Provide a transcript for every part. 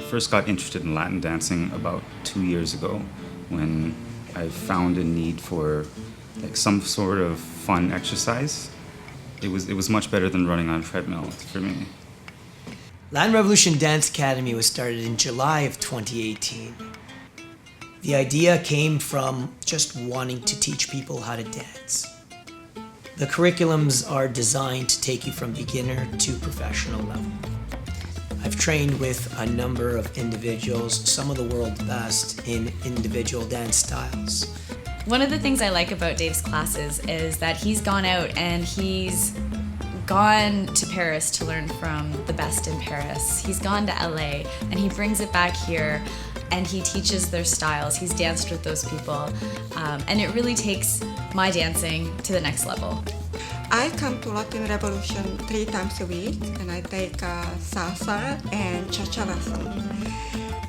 first got interested in Latin dancing about 2 years ago when I found a need for like some sort of fun exercise. It was much better than running on a treadmill for me. Latin Revolution Dance Academy was started in July of 2018. The idea came from just wanting to teach people how to dance. The curriculums are designed to take you from beginner to professional level. I've trained with a number of individuals, some of the world's best in individual dance styles. One of the things I like about Dave's classes is that he's gone out and he's gone to Paris to learn from the best in Paris. He's gone to LA and he brings it back here and he teaches their styles. He's danced with those people and it really takes my dancing to the next level. I come to Latin Revolution 3 times a week and I take salsa and cha-cha lesson.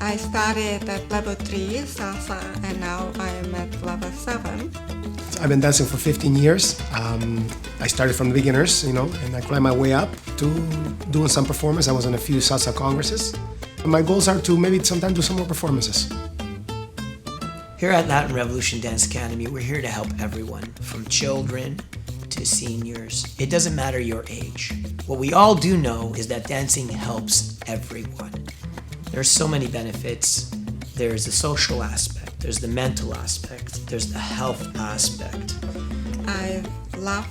I started at level 3 salsa and now I am at level 7. I've been dancing for 15 years. I started from the beginners, and I climbed my way up to doing some performance. I was in a few salsa congresses. My goals are to maybe sometime do some more performances. Here at Latin Revolution Dance Academy, we're here to help everyone, from children to seniors. It doesn't matter your age. What we all do know is that dancing helps everyone. There's so many benefits. There's the social aspect, there's the mental aspect, there's the health aspect. I love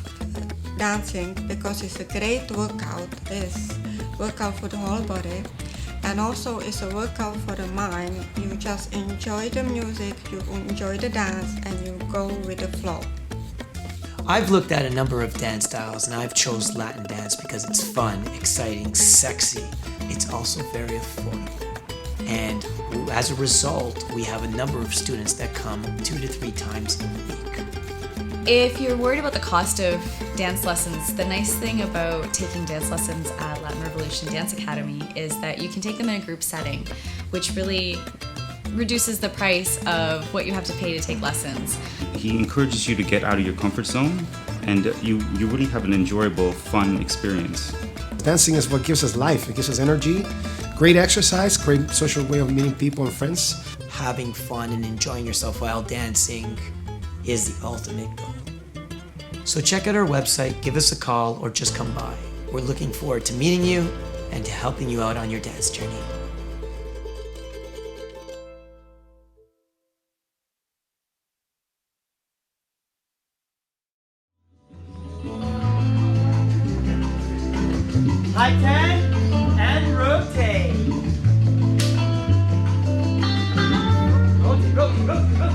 dancing because it's a great workout. It's workout for the whole body and also it's a workout for the mind. You just enjoy the music, you enjoy the dance and you go with the flow. I've looked at a number of dance styles and I've chose Latin dance because it's fun, exciting, sexy. It's also very affordable. And as a result, we have a number of students that come 2 to 3 times a week. If you're worried about the cost of dance lessons, the nice thing about taking dance lessons at Latin Revolution Dance Academy is that you can take them in a group setting, which really reduces the price of what you have to pay to take lessons. He encourages you to get out of your comfort zone and you really have an enjoyable, fun experience. Dancing is what gives us life. It gives us energy, great exercise, great social way of meeting people and friends. Having fun and enjoying yourself while dancing is the ultimate goal. So check out our website, give us a call, or just come by. We're looking forward to meeting you and to helping you out on your dance journey. High 10 and rotate. Rotate, rotate, rotate, rotate.